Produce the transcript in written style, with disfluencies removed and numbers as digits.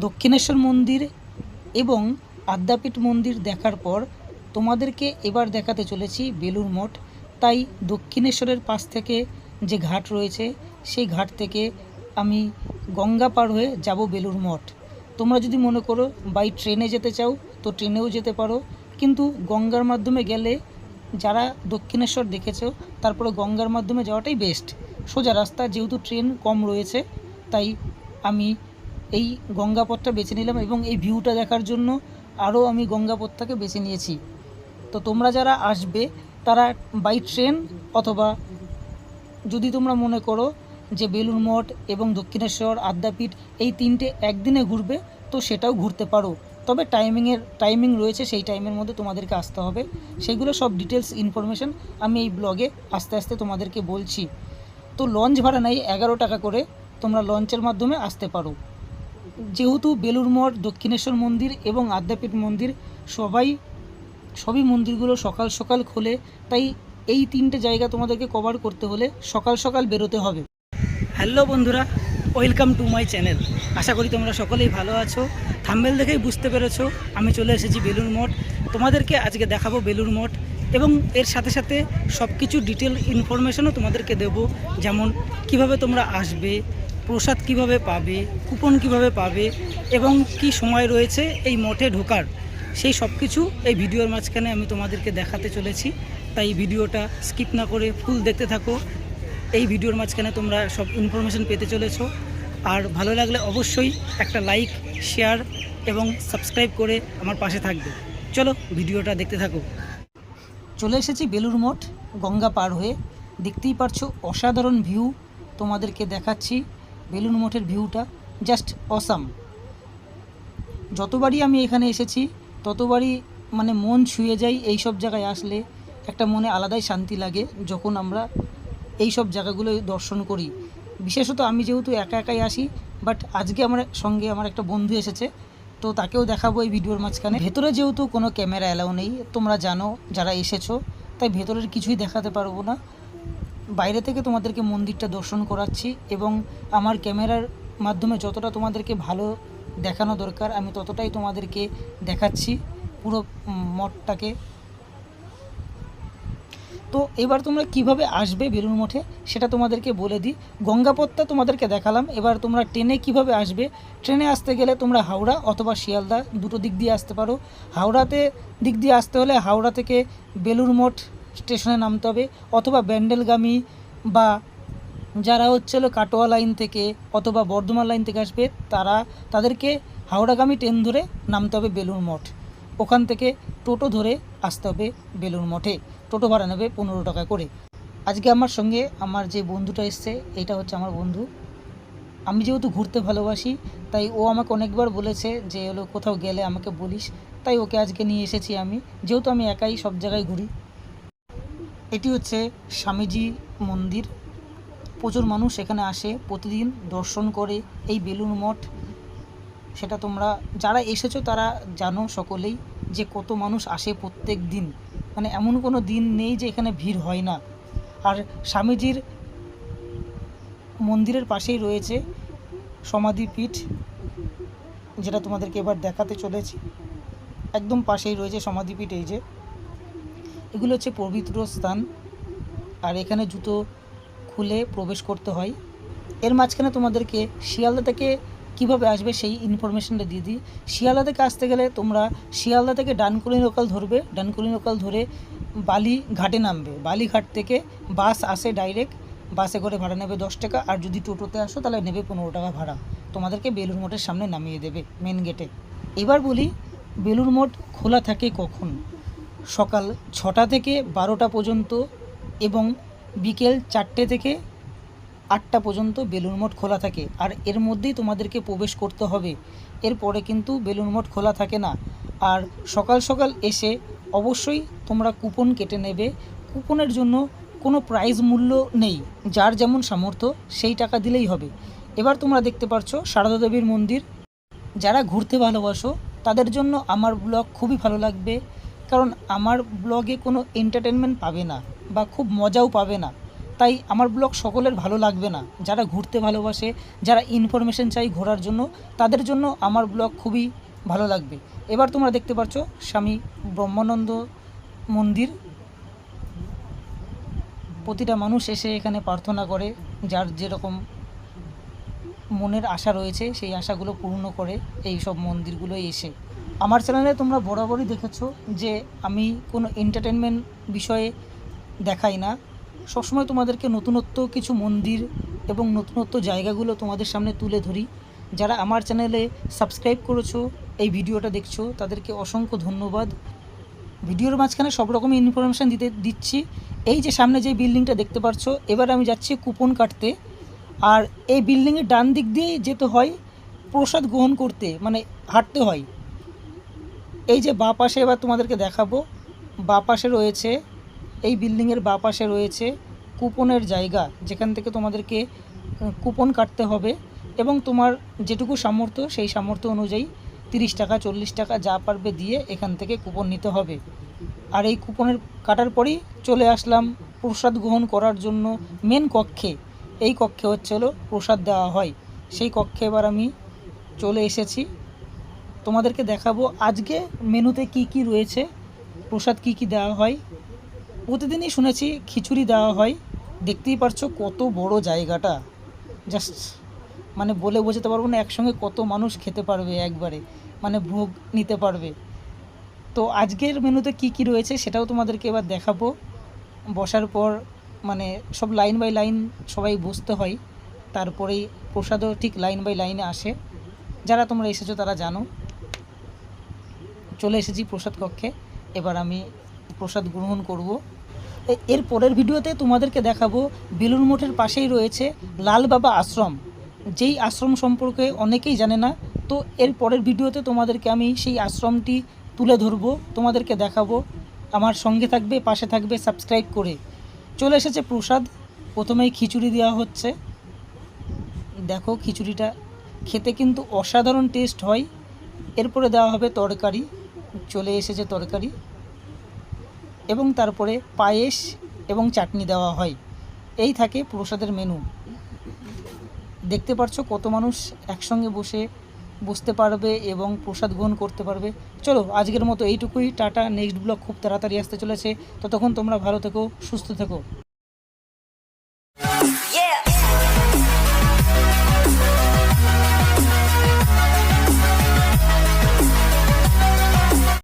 দক্ষিণেশ্বর মন্দির এবং আদ্যাপীঠ মন্দির দেখার পর তোমাদেরকে এবার দেখাতে চলেছি বেলুড় মঠ। তাই দক্ষিণেশ্বরের পাশ থেকে যে ঘাট রয়েছে সেই ঘাট থেকে আমি গঙ্গা পার হয়ে যাব বেলুড় মঠ। তোমরা যদি মনে করো বাই ট্রেনে যেতে চাও তো ট্রেনেও যেতে পারো, কিন্তু গঙ্গার মাধ্যমে গেলে যারা দক্ষিণেশ্বর দেখেছো তারপরে গঙ্গার মাধ্যমে যাওয়াটাই বেস্ট, সোজা রাস্তা। যেহেতু ট্রেন কম রয়েছে তাই আমি এই গঙ্গা পথটা বেছে নিলাম এবং এই ভিউটা দেখার জন্য আরও আমি গঙ্গা পথটাকে বেছে নিয়েছি। তো তোমরা যারা আসবে তারা বাই ট্রেন অথবা যদি তোমরা মনে করো যে বেলুড় মঠ এবং দক্ষিণেশ্বর আদ্যাপীঠ এই তিনটে একদিনে ঘুরবে তো সেটাও ঘুরতে পারো, তবে টাইমিং রয়েছে, সেই টাইমের মধ্যে তোমাদেরকে আসতে হবে। সেইগুলো সব ডিটেলস ইনফরমেশান আমি এই ব্লগে আস্তে আস্তে তোমাদেরকে বলছি। তো লঞ্চ ভাড়া নেই 11 টাকা করে, তোমরা লঞ্চের মাধ্যমে আসতে পারো। যেহেতু বেলুড় মঠ, দক্ষিণেশ্বর মন্দির এবং আদ্যাপীঠ মন্দির সবই মন্দিরগুলো সকাল সকাল খোলে, তাই এই তিনটে জায়গা তোমাদেরকে কভার করতে হলে সকাল সকাল বেরোতে হবে। হ্যালো বন্ধুরা, ওয়েলকাম টু মাই চ্যানেল। আশা করি তোমরা সকলেই ভালো আছো। থাম্বনেল দেখেই বুঝতে পেরেছো আমি চলে এসেছি বেলুড় মঠ। তোমাদেরকে আজকে দেখাবো বেলুড় মঠ এবং এর সাথে সাথে সব কিছু ডিটেল ইনফরমেশনও তোমাদেরকে দেব, যেমন কিভাবে তোমরা আসবে, প্রসাদ কিভাবে পাবে, কুপন কিভাবে পাবে এবং কি সময় রয়েছে এই মঠে ঢোকার, সেই সব কিছু এই ভিডিওর মাঝখানে আমি তোমাদেরকে দেখাতে চলেছি। তাই ভিডিওটা স্কিপ না করে ফুল দেখতে থাকো। এই ভিডিওর মাঝখানে তোমরা সব ইনফরমেশন পেতে চলেছো। আর ভালো লাগলে অবশ্যই একটা লাইক, শেয়ার এবং সাবস্ক্রাইব করে আমার পাশে থাকবে। চলো ভিডিওটা দেখতে থাকো। চলে এসেছি বেলুড় মঠ গঙ্গা পার হয়ে। দেখতেই পারছো অসাধারণ ভিউ তোমাদেরকে দেখাচ্ছি। বেলুড় মঠের ভিউটা জাস্ট অসাম। যতবারই আমি এখানে এসেছি ততবারই মানে মন ছুঁয়ে যায়। এই সব জায়গায় আসলে একটা মনে আলাদাই শান্তি লাগে যখন আমরা এই সব জায়গাগুলো দর্শন করি। বিশেষত আমি যেহেতু একা একাই আসি, বাট আজকে আমার সঙ্গে আমার একটা বন্ধু এসেছে, তো তাকেও দেখাবো এই ভিডিওর মাঝখানে। ভেতরে যেহেতু কোনো ক্যামেরা অ্যালাউ নেই, তোমরা জানো যারা এসেছো, তাই ভেতরের কিছুই দেখাতে পারবো না। বাইরে থেকে তোমাদেরকে মন্দিরটা দর্শন করাচ্ছি এবং আমার ক্যামেরার মাধ্যমে যতটা তোমাদেরকে ভালো দেখানো দরকার আমি ততটাই তোমাদেরকে দেখাচ্ছি পুরো মঠটাকে। তো এবার তোমরা কিভাবে আসবে বেলুড় মঠে সেটা তোমাদেরকে বলে দিই। গঙ্গাপথটা তোমাদেরকে দেখালাম, এবার তোমরা ট্রেনে কিভাবে আসবে। ট্রেনে আসতে গেলে তোমরা হাওড়া অথবা শিয়ালদা দুটো দিক দিয়ে আসতে পারো। হাওড়াতে দিক দিয়ে আসতে হলে হাওড়া থেকে বেলুড় মঠ স্টেশনে নামতে হবে, অথবা ব্যান্ডেলগামী বা যারা কাটোয়া লাইন থেকে অথবা বর্ধমান লাইন থেকে আসবে তাদেরকে হাওড়াগামী ট্রেন ধরে নামতে হবে বেলুড় মঠ। ওখান থেকে টোটো ধরে আসতে হবে বেলুড় মঠে। টোটো ভাড়া নেবে 15 টাকা করে। আজকে আমার সঙ্গে আমার যে বন্ধুটা এসছে, এটা হচ্ছে আমার বন্ধু। আমি যেহেতু ঘুরতে ভালোবাসি তাই ও আমাকে অনেকবার বলেছে যে কোথাও গেলে আমাকে বলিস, তাই ওকে আজকে নিয়ে এসেছি আমি, যেহেতু আমি একাই সব জায়গায় ঘুরি। এটি হচ্ছে স্বামীজি মন্দির। প্রচুর মানুষ এখানে আসে প্রতিদিন দর্শন করে এই বেলুড় মঠ। সেটা তোমরা যারা এসেছো তারা জানো সকলেই যে কত মানুষ আসে প্রত্যেক দিন, মানে এমন কোনো দিন নেই যে এখানে ভিড় হয় না। আর স্বামীজির মন্দিরের পাশেই রয়েছে সমাধিপীঠ, যেটা তোমাদেরকে এবার দেখাতে চলেছি। একদম পাশেই রয়েছে সমাধিপীঠ। এই যে এগুলো হচ্ছে পবিত্র স্থান, আর এখানে জুতো খুলে প্রবেশ করতে হয়। এর মাঝখানে তোমাদেরকে শিয়ালদা থেকে কীভাবে আসবে সেই ইনফরমেশনটা দিয়ে দিই। শিয়ালদা থেকে আসতে গেলে তোমরা শিয়ালদা থেকে ডানকুনি লোকাল ধরবে, ডানকুনি লোকাল ধরে বালিঘাটে নামবে। বালিঘাট থেকে বাস আসে ডাইরেক্ট, বাসে করে ভাড়া নেবে 10 টাকা, আর যদি টোটোতে আসো তাহলে নেবে 15 টাকা ভাড়া। তোমাদেরকে বেলুড় মঠের সামনে নামিয়ে দেবে মেন গেটে। এবার বলি বেলুড় মঠ খোলা থাকে কখন। সকাল 6টা থেকে 12টা পর্যন্ত এবং বিকেল 4টে থেকে 8টা পর্যন্ত বেলুড় মঠ খোলা থাকে। আর এর মধ্যেই তোমাদেরকে প্রবেশ করতে হবে, এরপরে কিন্তু বেলুড় মঠ খোলা থাকে না। আর সকাল সকাল এসে অবশ্যই তোমরা কুপন কেটে নেবে। কুপনের জন্য কোনো প্রাইস মূল্য নেই, যার যেমন সামর্থ্য সেই টাকা দিলেই হবে। এবার তোমরা দেখতে পাচ্ছ সারদা দেবীর মন্দির। যারা ঘুরতে ভালোবাসো তাদের জন্য আমার ব্লগ খুবই ভালো লাগবে, কারণ আমার ব্লগে কোনো এন্টারটেনমেন্ট পাবে না বা খুব মজাও পাবে না। তাই আমার ব্লগ সকলের ভালো লাগবে না। যারা ঘুরতে ভালোবাসে, যারা ইনফরমেশন চাই ঘোরার জন্য, তাদের জন্য আমার ব্লগ খুবই ভালো লাগবে। এবার তোমরা দেখতে পাচ্ছ স্বামী ব্রহ্মানন্দ মন্দির। প্রতিটা মানুষ এসে এখানে প্রার্থনা করে, যার যেরকম মনের আশা রয়েছে সেই আশাগুলো পূর্ণ করে এই সব মন্দিরগুলো এসে। আমার চ্যানেলে তোমরা বরাবরই দেখেছো যে আমি কোনো এন্টারটেনমেন্ট বিষয়ে দেখাই না, সবসময় তোমাদেরকে নতুনত্ব কিছু মন্দির এবং নতুনত্ব জায়গাগুলো তোমাদের সামনে তুলে ধরি। যারা আমার চ্যানেলে সাবস্ক্রাইব করেছো, এই ভিডিওটা দেখছো, তাদেরকে অসংখ্য ধন্যবাদ। ভিডিওর মাঝখানে সব রকমই ইনফরমেশান দিচ্ছি। এই যে সামনে যে বিল্ডিংটা দেখতে পাচ্ছ, এবার আমি যাচ্ছি কুপন কাটতে। আর এই বিল্ডিংয়ের ডান দিক দিয়েই যেতে হয় প্রসাদ গ্রহণ করতে, মানে হাঁটতে হয়। এই যে বাঁ পাশে এবার তোমাদেরকে দেখাবো, বাঁ পাশে রয়েছে, এই বিল্ডিংয়ের বাঁ পাশে রয়েছে কুপনের জায়গা, যেখান থেকে তোমাদেরকে কুপন কাটতে হবে এবং তোমার যেটুকু সামর্থ্য সেই সামর্থ্য অনুযায়ী 30 টাকা 40 টাকা যা পারবে দিয়ে এখান থেকে কুপন নিতে হবে। আর এই কুপনের কাটার পরেই চলে আসলাম প্রসাদ গ্রহণ করার জন্য মেন কক্ষে। এই কক্ষে হলো প্রসাদ দেওয়া হয়, সেই কক্ষে এবার আমি চলে এসেছি। তোমাদেরকে দেখাবো আজকে মেনুতে কি কি রয়েছে, প্রসাদ কি কি দেওয়া হয়। প্রতিদিনই শুনেছি খিচুড়ি দেওয়া হয়। দেখতেই পারছো কত বড় জায়গাটা, জাস্ট মানে বলে বোঝাতে পারবো না একসঙ্গে কত মানুষ খেতে পারবে, একবারে মানে ভোগ নিতে পারবে। তো আজকের মেনুতে কি কি রয়েছে সেটাও তোমাদেরকে এবার দেখাবো। বসার পর মানে সব লাইন বাই লাইন সবাই বসতে হয়, তারপরেই প্রসাদও ঠিক লাইন বাই লাইনে আসে। যারা তোমরা এসেছো তারা জানো। চলে এসেছি প্রসাদ কক্ষে, এবার আমি প্রসাদ গ্রহণ করব। এর পরের ভিডিওতে তোমাদেরকে দেখাবো বেলুড় মঠের পাশেই রয়েছে লাল বাবা আশ্রম, যেই আশ্রম সম্পর্কে অনেকেই জানে না। তো এর পরের ভিডিওতে তোমাদেরকে আমি সেই আশ্রমটি তুলে ধরবো, তোমাদেরকে দেখাবো। আমার সঙ্গে থাকবে, পাশে থাকবে সাবস্ক্রাইব করে। চলে এসেছে প্রসাদ, প্রথমেই খিচুড়ি দেওয়া হচ্ছে। দেখো খিচুড়িটা খেতে কিন্তু অসাধারণ টেস্ট হয়। এরপরে দেওয়া হবে তরকারি, চলে এসেছে তরকারি, এবং তারপরে পায়েস এবং চাটনি দেওয়া হয়। এই থাকে প্রসাদের মেনু। দেখতে পাচ্ছ কত মানুষ একসঙ্গে বসতে পারবে এবং প্রসাদ গ্রহণ করতে পারবে। চলো আজকের মতো এইটুকুই, টাটা। নেক্সট ব্লগ খুব তাড়াতাড়ি আসতে চলেছে, ততক্ষণ তোমরা ভালো থেকো, সুস্থ থেকো।